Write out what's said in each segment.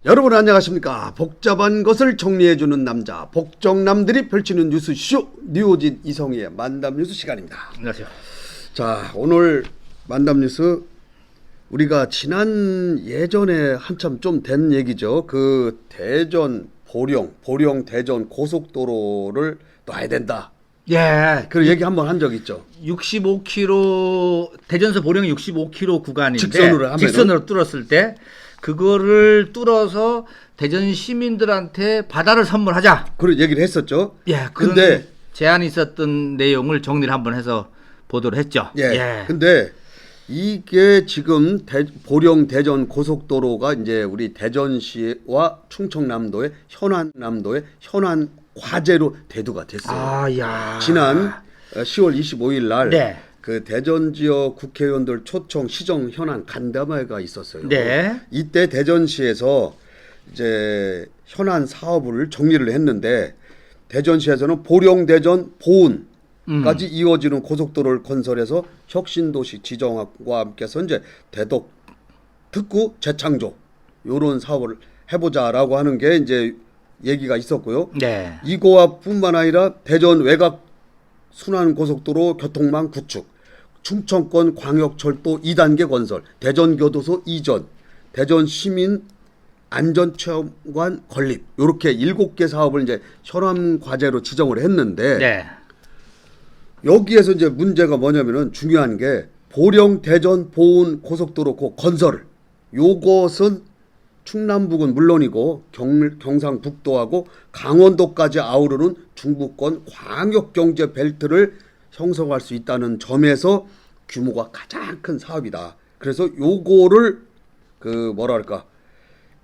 여러분 안녕하십니까. 복잡한 것을 정리해주는 남자 복정남들이 펼치는 뉴스쇼 뉴오진 이성희의 만담뉴스 시간입니다. 안녕하세요. 자, 오늘 만담뉴스 우리가 지난 예전에 한참 좀 된 얘기죠. 그 대전 보령 대전 고속도로를 놔야 된다. 예, 그 얘기 한번 한 적 있죠. 65km 대전서 보령 65km 구간인데 직선으로 직선으로 뚫었을 때 그거를 뚫어서 대전 시민들한테 바다를 선물하자. 그런 얘기를 했었죠. 예, 그런 근데 제안이 있었던 내용을 정리를 한번 해서 보도를 했죠. 예. 근데 이게 지금 보령 대전 고속도로가 이제 우리 대전시와 충청남도의 현안남도의 현안 과제로 대두가 됐어요. 아, 야. 지난 10월 25일 날 네. 그 대전 지역 국회의원들 초청 시정 현안 간담회가 있었어요. 네. 이때 대전시에서 이제 현안 사업을 정리를 했는데 대전시에서는 보령 대전 보은까지 이어지는 고속도로를 건설해서 혁신도시 지정과 함께해서 이제 대덕 특구 재창조 요런 사업을 해보자라고 하는 게 이제 얘기가 있었고요. 네. 이거와 뿐만 아니라 대전 외곽 순환고속도로 교통망 구축, 충청권 광역철도 2단계 건설, 대전교도소 이전, 대전시민 안전체험관 건립 이렇게 7개 사업을 이제 현안 과제로 지정을 했는데 네. 여기에서 이제 문제가 뭐냐면은 중요한 게 보령 대전 보은 고속도로 그 건설 요것은 충남북은 물론이고 경상북도하고 강원도까지 아우르는 중부권 광역경제 벨트를 형성할 수 있다는 점에서 규모가 가장 큰 사업이다. 그래서 요거를 그 뭐랄까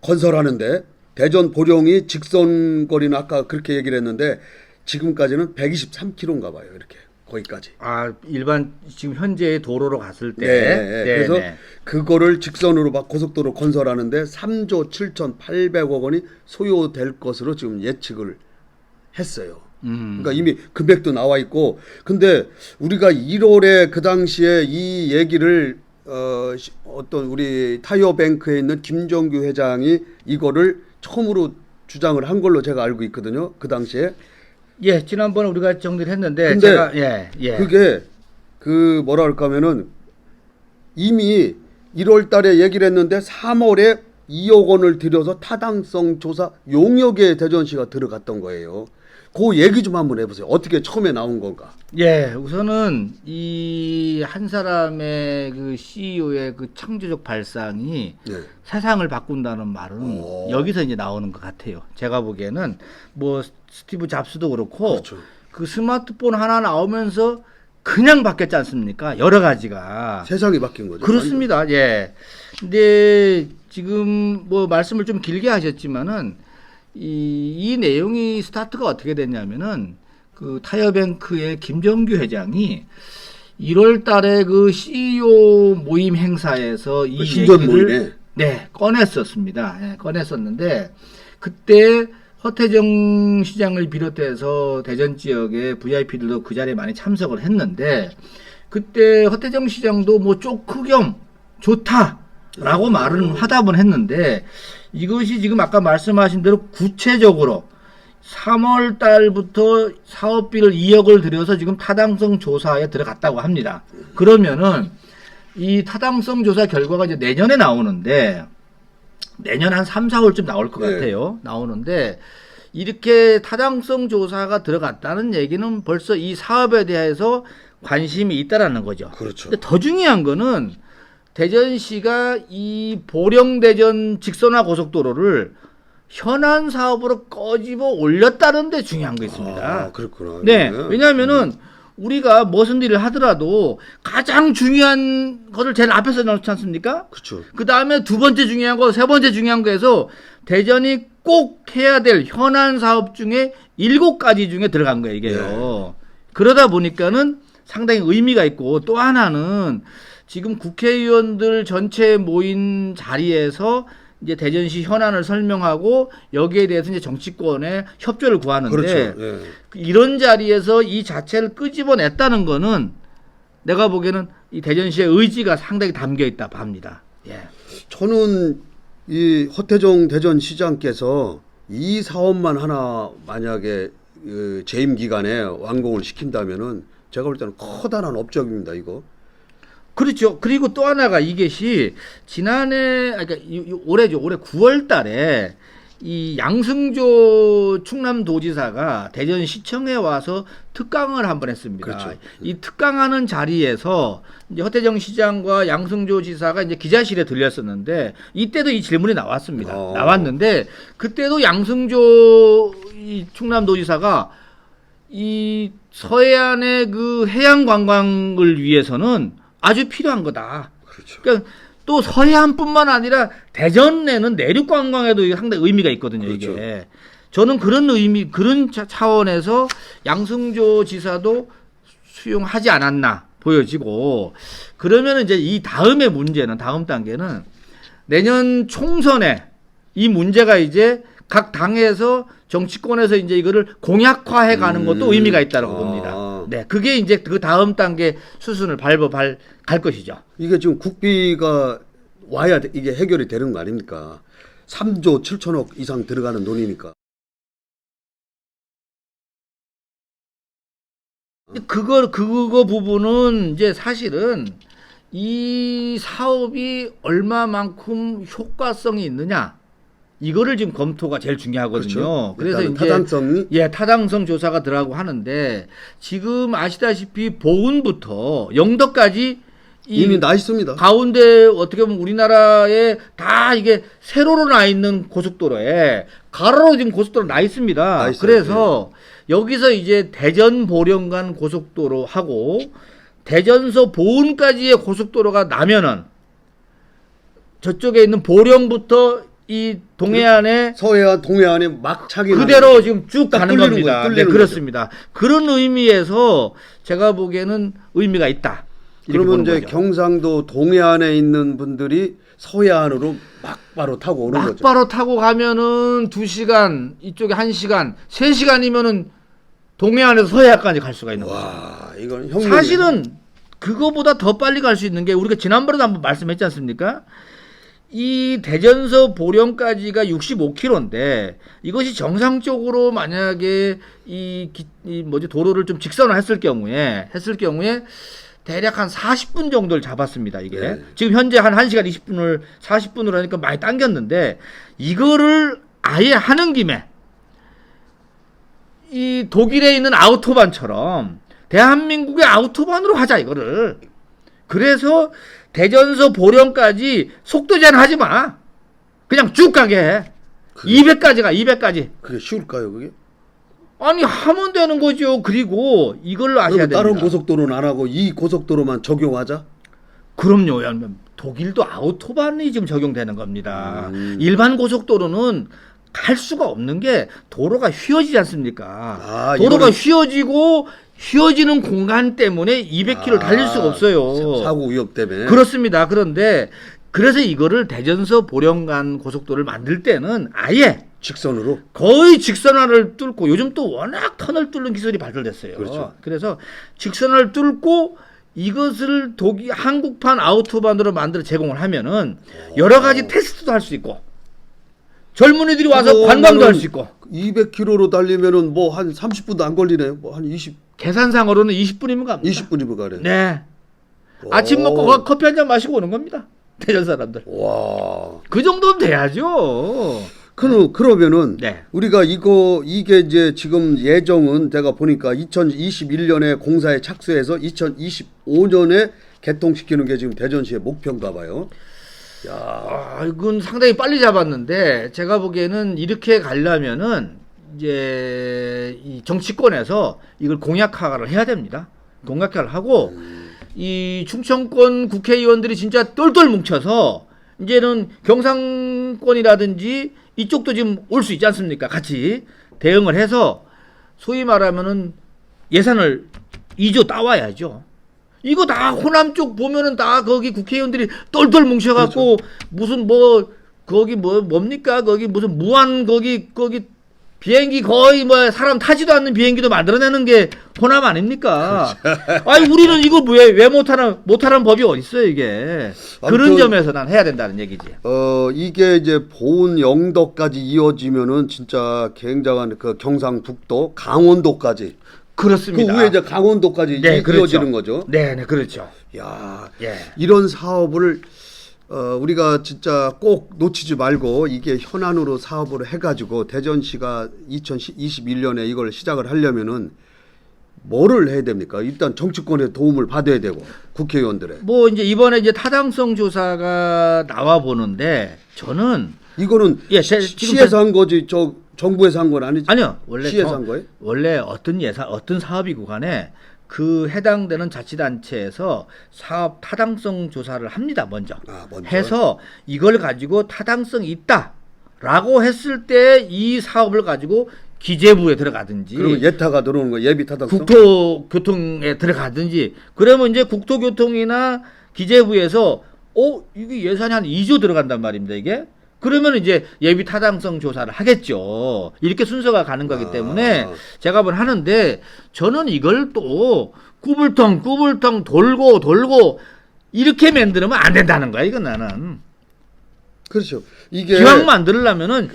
건설하는데 대전 보령이 직선거리는 아까 그렇게 얘기를 했는데 지금까지는 123km인가 봐요. 이렇게 거기까지. 아, 일반 지금 현재의 도로로 갔을 때. 네. 그래서 그거를 직선으로 막 고속도로 건설하는데 3조 7,800억 원이 소요될 것으로 지금 예측을 했어요. 그러니까 이미 금액도 나와 있고, 근데 우리가 1월에 그 당시에 이 얘기를 어떤 우리 타이어뱅크에 있는 김정규 회장이 이거를 처음으로 주장을 한 걸로 제가 알고 있거든요. 그 당시에. 예, 지난번에 우리가 정리를 했는데 근데 제가 그게 그 뭐라 할까 하면은 이미 1월 달에 얘기를 했는데 3월에 2억 원을 들여서 타당성 조사 용역에 대전시가 들어갔던 거예요. 그 얘기 좀 한번 해보세요. 어떻게 처음에 나온 건가? 예, 우선은 이 한 사람의 그 CEO의 그 창조적 발상이 네. 세상을 바꾼다는 말은 여기서 이제 나오는 것 같아요. 제가 보기에는 뭐 스티브 잡스도 그렇고 그렇죠. 그 스마트폰 하나 나오면서 그냥 바뀌었지 않습니까? 여러 가지가. 세상이 바뀐 거죠. 그렇습니다. 예. 근데 지금 뭐 말씀을 좀 길게 하셨지만은 이 내용이 스타트가 어떻게 됐냐면은 그 타이어뱅크의 김정규 회장이 1월 달에 그 CEO 모임 행사에서 이 신전 얘기를 꺼냈었습니다. 예, 꺼냈었는데 그때 허태정 시장을 비롯해서 대전 지역의 VIP들도 그 자리에 많이 참석을 했는데 그때 허태정 시장도 뭐 쪼크겸 좋다라고 말은 화답은 했는데 이것이 지금 아까 말씀하신 대로 구체적으로 3월 달부터 사업비를 2억을 들여서 지금 타당성 조사에 들어갔다고 합니다. 그러면은 이 타당성 조사 결과가 이제 내년에 나오는데 내년 한 3, 4월쯤 나올 것 같아요. 나오는데 이렇게 타당성 조사가 들어갔다는 얘기는 벌써 이 사업에 대해서 관심이 있다라는 거죠. 그렇죠. 근데 더 중요한 거는 대전시가 이 보령대전 직선화 고속도로를 현안 사업으로 꺼집어 올렸다는 데 중요한 거 있습니다. 아, 그렇구나. 네. 왜냐하면은 우리가 무슨 일을 하더라도 가장 중요한 것을 제일 앞에서 넣지 않습니까? 그렇죠. 그 다음에 두 번째 중요한 거, 세 번째 중요한 거에서 대전이 꼭 해야 될 현안 사업 중에 7가지 중에 들어간 거예요, 이게요. 그러다 보니까는 상당히 의미가 있고 또 하나는 지금 국회의원들 전체 모인 자리에서 이제 대전시 현안을 설명하고 여기에 대해서 이제 정치권의 협조를 구하는데 그렇죠. 예. 이런 자리에서 이 자체를 끄집어냈다는 거는 내가 보기에는 이 대전시의 의지가 상당히 담겨 있다 봅니다. 예. 저는 이 허태종 대전시장께서 이 사업만 하나 만약에 재임 기간에 완공을 시킨다면은 제가 볼 때는 커다란 업적입니다, 이거. 그렇죠. 그리고 또 하나가 이것이 지난해 그러니까 올해죠. 올해 9월 달에 이 양승조 충남도지사가 대전시청에 와서 특강을 한번 했습니다. 그렇죠. 이 특강하는 자리에서 이제 허태정 시장과 양승조 지사가 이제 기자실에 들렸었는데 이때도 이 질문이 나왔습니다. 나왔는데 그때도 양승조 이 충남도지사가 이 서해안의 그 해양 관광을 위해서는 아주 필요한 거다. 그렇죠. 그러니까 또 서해안뿐만 아니라 대전에는 내륙 관광에도 이게 상당히 의미가 있거든요. 그렇죠. 이게 저는 그런 의미, 그런 차원에서 양승조 지사도 수용하지 않았나 보여지고 그러면 이제 이 다음의 문제는 다음 단계는 내년 총선에 이 문제가 이제 각 당에서 정치권에서 이제 이거를 공약화해 가는 것도 의미가 있다고 봅니다. 네, 그게 이제 그 다음 단계 수순을 갈 것이죠. 이게 지금 국비가 와야 이게 해결이 되는 거 아닙니까? 3조 7천억 이상 들어가는 돈이니까. 그거 부분은 이제 사실은 이 사업이 얼마만큼 효과성이 있느냐 이거를 지금 검토가 제일 중요하거든요. 그렇죠. 그래서 이제 타당성이 타당성 조사가 들어가고 하는데 지금 아시다시피 보은부터 영덕까지 이미 나 있습니다. 가운데 어떻게 보면 우리나라에 다 이게 세로로 나 있는 고속도로에 가로로 지금 고속도로 나 있습니다. 나 있어요. 그래서 여기서 이제 대전 보령간 고속도로 하고 대전서 보은까지의 고속도로가 나면은 저쪽에 있는 보령부터 이 동해안에 서해안 동해안에 막 차기 그대로 지금 쭉 가는 뚫리는 겁니다. 거예요, 네, 뚫리는 그렇습니다. 그런 의미에서 제가 보기에는 의미가 있다. 이렇게 그러면 보는 이제 거죠. 경상도 동해안에 있는 분들이 서해안으로 막바로 타고 오는 거죠. 막바로 타고 가면은 2시간, 이쪽에 1시간, 3시간이면은 동해안에서 서해안까지 갈 수가 있는 거죠. 와, 이건 혁명이에요. 사실은 그거보다 더 빨리 갈 수 있는 게 우리가 지난번에도 한번 말씀했지 않습니까? 이 대전서 보령까지가 65km인데 이것이 정상적으로 만약에 이 도로를 좀 직선화했을 경우에 대략 한 40분 정도를 잡았습니다. 이게 네. 지금 현재 한 1시간 20분을 40분으로 하니까 많이 당겼는데 이거를 아예 하는 김에 이 독일에 있는 아우토반처럼 대한민국의 아우토반으로 하자 이거를. 그래서 대전서 보령까지 속도 제한하지 마. 그냥 쭉 가게 해. 200까지 가. 200까지. 그게 쉬울까요, 그게? 아니 하면 되는 거죠. 그리고 이걸로 아셔야 됩니다. 다른 고속도로는 안 하고 이 고속도로만 적용하자? 그럼요. 독일도 아우토반이 지금 적용되는 겁니다. 일반 고속도로는 갈 수가 없는 게 도로가 휘어지지 않습니까? 도로가 휘어지는 공간 때문에 200km 달릴 수가 없어요. 사고 위험 때문에. 그렇습니다. 그래서 이거를 대전서 보령간 고속도로를 만들 때는 아예 직선으로 거의 직선화를 뚫고 요즘 또 워낙 터널 뚫는 기술이 발달됐어요. 그렇죠. 그래서 직선화를 뚫고 이것을 한국판 아우토반으로 만들어 제공을 하면은 여러 가지 테스트도 할 수 있고 젊은이들이 와서 관광도 할 수 있고 200km로 달리면은 뭐 한 30분도 안 걸리네요. 뭐 한 20, 계산상으로는 20분이면 갑니다. 20분이면 가네. 네. 아침 먹고 커피 한 잔 마시고 오는 겁니다. 대전 사람들. 와. 그 정도는 돼야죠. 그러면은 네. 우리가 이게 이제 지금 예정은 제가 보니까 2021년에 공사에 착수해서 2025년에 개통시키는 게 지금 대전시의 목표인가 봐요. 야, 이건 상당히 빨리 잡았는데 제가 보기에는 이렇게 가려면은 이제 이 정치권에서 이걸 공약화를 해야 됩니다. 공약화를 하고 이 충청권 국회의원들이 진짜 똘똘 뭉쳐서 이제는 경상권이라든지 이쪽도 지금 올 수 있지 않습니까? 같이 대응을 해서 소위 말하면은 예산을 2조 따와야죠. 이거 다 호남 쪽 보면은 다 거기 국회의원들이 똘똘 뭉쳐갖고 그렇죠. 무슨 거기 뭡니까? 거기 무슨 무한 거기 비행기 거의 뭐 사람 타지도 않는 비행기도 만들어내는 게 호남 아닙니까? 아니 우리는 이거 왜 못하는 법이 어디 있어요 이게? 그런 아무튼 점에서 난 해야 된다는 얘기지. 이게 이제 보은 영도까지 이어지면은 진짜 굉장한 그 경상북도, 강원도까지. 그렇습니다. 그 위에 이제 강원도까지 네, 그렇죠. 이어지는 거죠. 네, 그렇죠. 야, 예. 이런 사업을 우리가 진짜 꼭 놓치지 말고 이게 현안으로 사업을 해가지고 대전시가 2021년에 이걸 시작을 하려면은 뭐를 해야 됩니까? 일단 정치권의 도움을 받아야 되고 국회의원들의. 뭐 이제 이번에 이제 타당성 조사가 나와 보는데 저는 이거는 예, 지금 시에서 한 거지 저 정부에서 한 건 아니지? 아니요. 원래 시에서 한 거예요? 원래 어떤 사업이고 간에 그 해당되는 자치단체에서 사업 타당성 조사를 합니다. 먼저. 먼저. 해서 이걸 가지고 타당성이 있다라고 했을 때 이 사업을 가지고 기재부에 들어가든지 그러면 예타가 들어오는 거 예비 타당성? 국토교통에 들어가든지 그러면 이제 국토교통이나 기재부에서 이게 예산이 한 2조 들어간단 말입니다. 이게. 그러면 이제 예비 타당성 조사를 하겠죠. 이렇게 순서가 가는 거기 때문에 제가 하는데 저는 이걸 또 꾸불텅 돌고 이렇게 만들면 안 된다는 거야. 이건 나는. 그렇죠. 이게 기왕 만들려면은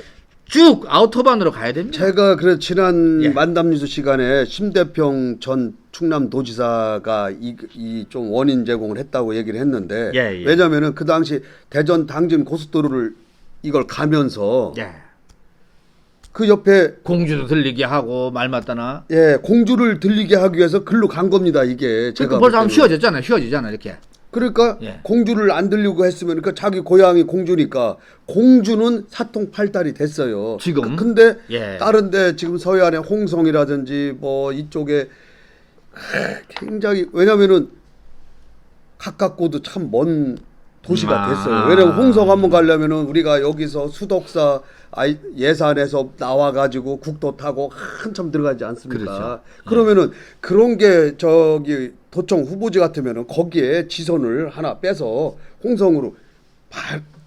쭉 아우토반으로 가야 됩니다. 제가 그래 지난 예. 만담뉴스 시간에 심대평 전 충남도지사가 이 좀 원인 제공을 했다고 얘기를 했는데 예. 왜냐면은 그 당시 대전 당진 고속도로를 이걸 가면서 예. 그 옆에 공주도 들리게 하고 말 맞다나. 공주를 들리게 하기 위해서 글로 간 겁니다. 이게 제가 그러니까 벌써 볼 하면 때는. 휘어지잖아 이렇게. 그러니까 예. 공주를 안 들리고 했으면 그 자기 고향이 공주니까 공주는 사통팔달이 됐어요. 지금? 근데 예. 다른데 지금 서해안에 홍성이라든지 뭐 이쪽에 굉장히 왜냐면은 가깝고도 참 먼 도시가 됐어요. 왜냐면 홍성 한번 가려면은 우리가 여기서 수덕사 예산에서 나와가지고 국도 타고 한참 들어가지 않습니까? 그렇죠. 그러면은 그런 게 저기 도청 후보지 같으면은 거기에 지선을 하나 빼서 홍성으로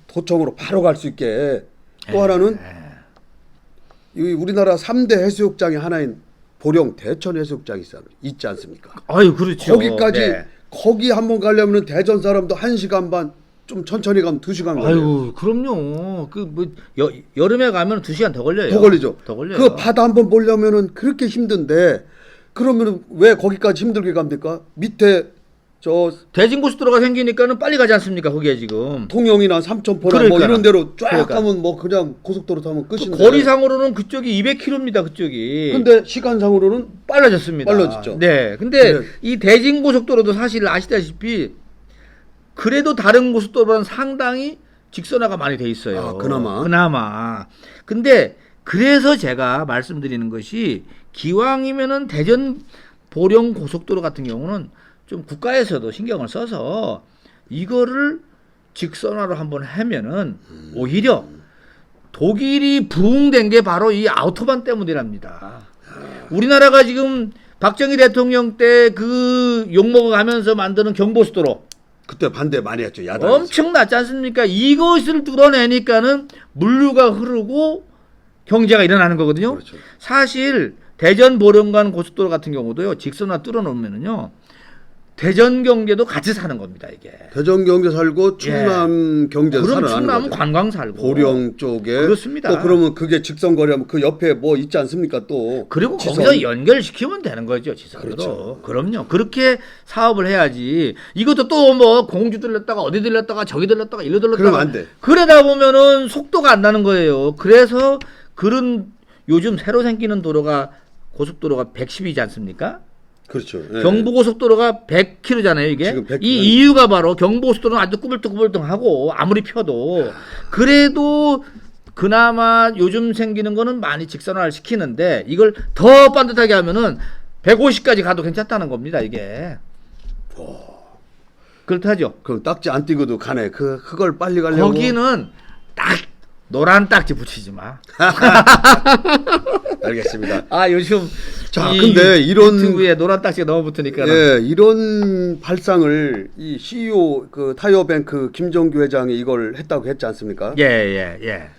도청으로 바로 갈 수 있게 또 하나는 이 우리나라 3대 해수욕장의 하나인 보령 대천 해수욕장이 있지 않습니까? 아유 그렇죠. 거기까지 네. 거기 한번 가려면 대전 사람도 1시간 반 좀 천천히 가면 2시간 걸려요. 아유 그럼요. 그 뭐 여름에 가면 2시간 더 걸려요. 더 걸리죠. 더 걸려요. 그 바다 한번 보려면은 그렇게 힘든데 그러면은 왜 거기까지 힘들게 갑니까? 밑에 저 대진고속도로가 생기니까는 빨리 가지 않습니까? 거기에 지금. 통영이나 삼천포나 뭐 그러니까. 이런 데로 쫙 그러니까. 가면 뭐 그냥 고속도로 타면 그 끝인데. 거리상으로는 그쪽이 200km입니다. 그쪽이. 근데 시간상으로는 빨라졌습니다. 빨라졌죠. 네. 근데 그래. 이 대진고속도로도 사실 아시다시피 그래도 다른 고속도로는 상당히 직선화가 많이 돼 있어요. 그나마. 근데 그래서 제가 말씀드리는 것이 기왕이면은 대전 보령 고속도로 같은 경우는 좀 국가에서도 신경을 써서 이거를 직선화로 한번 하면은 오히려 독일이 부흥된 게 바로 이 아우토반 때문이랍니다. 우리나라가 지금 박정희 대통령 때 그 욕먹어 가면서 만드는 경부고속도로 그때 반대 많이 했죠. 야당에서. 엄청났지 않습니까? 이것을 뚫어내니까는 물류가 흐르고 경제가 일어나는 거거든요. 그렇죠. 사실 대전 보령간 고속도로 같은 경우도요. 직선화 뚫어놓으면은요. 대전 경제도 같이 사는 겁니다. 이게. 대전 경제 살고 충남 경제 그럼 살아나는 충남은 거죠. 관광 살고. 보령 쪽에 그렇습니다. 또 그러면 그게 직선거리하면 그 옆에 뭐 있지 않습니까? 또 그리고 지선. 거기서 연결시키면 되는 거죠, 지선으로. 그렇죠. 그럼요. 그렇게 사업을 해야지. 이것도 또 뭐 공주 들렸다가 어디 들렸다가 저기 들렸다가 일로 들렸다가. 그러면 안 돼. 그러다 보면은 속도가 안 나는 거예요. 그래서 그런 요즘 새로 생기는 도로가 고속도로가 110이지 않습니까? 그렇죠. 예. 경부고속도로가 100km잖아요, 이게. 지금 100km. 이 이유가 바로 경부고속도로는 아주 꾸불뚱꾸불뚱하고 아무리 펴도 그래도 그나마 요즘 생기는 거는 많이 직선화를 시키는데 이걸 더 반듯하게 하면은 150까지 가도 괜찮다는 겁니다, 이게. 그렇다죠. 그럼 딱지 안 띄고도 가네. 그걸 빨리 가려고. 거기는 딱 노란 딱지 붙이지 마. 알겠습니다. 아, 요즘 자, 근데 이런 유튜브에 노란 딱지가 너무 붙으니까. 예, 이런 발상을 이 CEO 그 타이어뱅크 김정규 회장이 이걸 했다고 했지 않습니까? 예.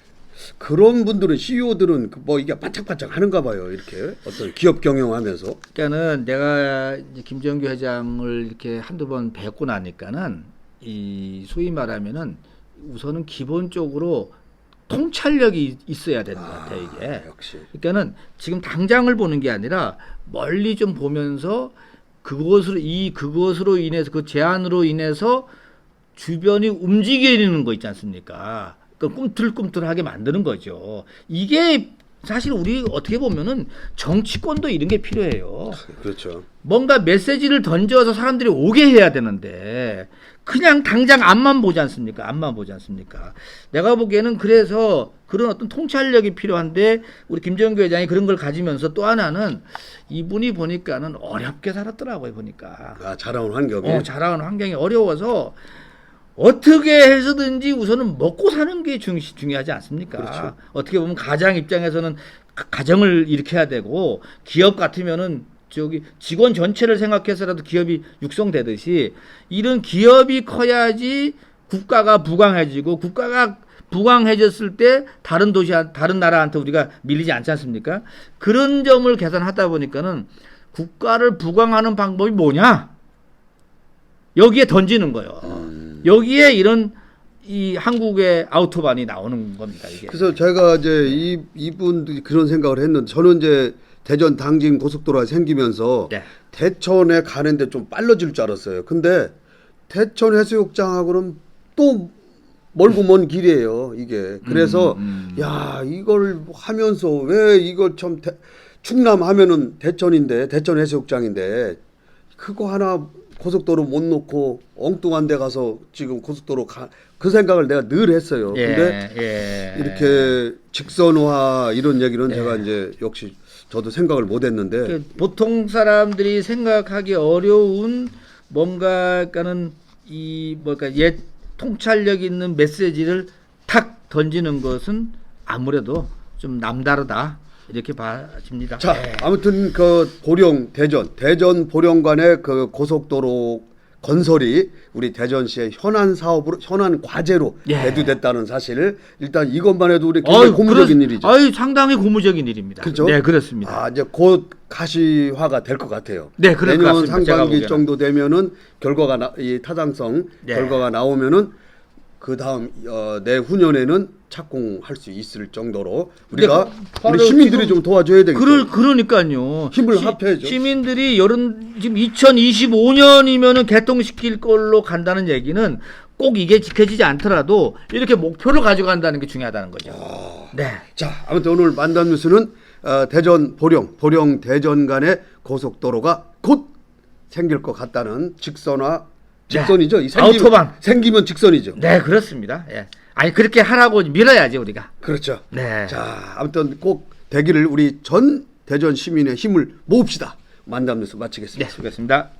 그런 분들은 CEO들은 뭐 이게 바짝바짝 하는가 봐요. 이렇게 어떤 기업 경영하면서. 그러니까는 내가 이제 김정규 회장을 이렇게 한두 번 뵙고 나니까는 이 소위 말하면은 우선은 기본적으로 통찰력이 있어야 되는 것 같아요, 이게. 역시. 그러니까는 지금 당장을 보는 게 아니라 멀리 좀 보면서 그것으로 인해서 그 제안으로 인해서 주변이 움직이는 거 있지 않습니까? 그러니까 꿈틀꿈틀하게 만드는 거죠. 이게 사실 우리 어떻게 보면은 정치권도 이런 게 필요해요. 그렇죠. 뭔가 메시지를 던져서 사람들이 오게 해야 되는데 그냥 당장 앞만 보지 않습니까? 앞만 보지 않습니까? 내가 보기에는 그래서 그런 어떤 통찰력이 필요한데 우리 김정규 회장이 그런 걸 가지면서 또 하나는 이분이 보니까는 어렵게 살았더라고요. 보니까. 아, 자라온 환경에. 자라는 환경이 어려워서 어떻게 해서든지 우선은 먹고 사는 게 중요하지 않습니까? 그렇죠. 어떻게 보면 가장 입장에서는 가정을 일으켜야 되고 기업 같으면은 저기 직원 전체를 생각해서라도 기업이 육성되듯이 이런 기업이 커야지 국가가 부강해지고 국가가 부강해졌을 때 다른 다른 나라한테 우리가 밀리지 않지 않습니까? 그런 점을 계산하다 보니까는 국가를 부강하는 방법이 뭐냐? 여기에 던지는 거예요. 여기에 이런 이 한국의 아우토반이 나오는 겁니다. 이게. 그래서 제가 이제 이분들이 그런 생각을 했는데 저는 이제 대전 당진 고속도로가 생기면서 네. 대천에 가는데 좀 빨라질 줄 알았어요. 근데 대천 해수욕장하고는 또 멀고 먼 길이에요. 이게. 그래서 야 이걸 하면서 왜 이걸 좀 충남 하면은 대천인데 대천 해수욕장인데 그거 하나 고속도로 못 놓고 엉뚱한 데 가서 지금 고속도로 그 생각을 내가 늘 했어요. 근데 이렇게 직선화 이런 얘기는 제가 이제 역시 저도 생각을 못 했는데 보통 사람들이 생각하기 어려운 뭔가는 이 뭘까 옛 통찰력 있는 메시지를 탁 던지는 것은 아무래도 좀 남다르다. 이렇게 봐집니다. 자, 아무튼 그 대전 보령간의 그 고속도로 건설이 우리 대전시의 현안 사업으로 현안 과제로 대두됐다는 사실 일단 이것만 해도 우리 굉장히 고무적인 일이죠. 상당히 고무적인 일입니다. 그렇죠? 네, 그렇습니다. 아, 이제 곧 가시화가 될 것 같아요. 네, 그럴 것 내년 같습니다. 상반기 정도 되면은 결과가 이 타당성 결과가 나오면은 그 다음 내후년에는 착공할 수 있을 정도로 우리가 우리 시민들이 좀 도와줘야 되겠죠. 그러니까요. 힘을 합해야죠. 시민들이 지금 2025년이면은 개통시킬 걸로 간다는 얘기는 꼭 이게 지켜지지 않더라도 이렇게 목표를 가져간다는 게 중요하다는 거죠. 네. 자, 아무튼 오늘 만담 뉴스는 대전 보령 대전 간의 고속도로가 곧 생길 것 같다는 직선이죠. 아우토반. 생기면 직선이죠. 네, 그렇습니다. 예. 아니 그렇게 하라고 밀어야지 우리가. 그렇죠. 네. 자, 아무튼 꼭 되기를 우리 전 대전 시민의 힘을 모읍시다. 만담 뉴스 마치겠습니다. 네, 수고했습니다.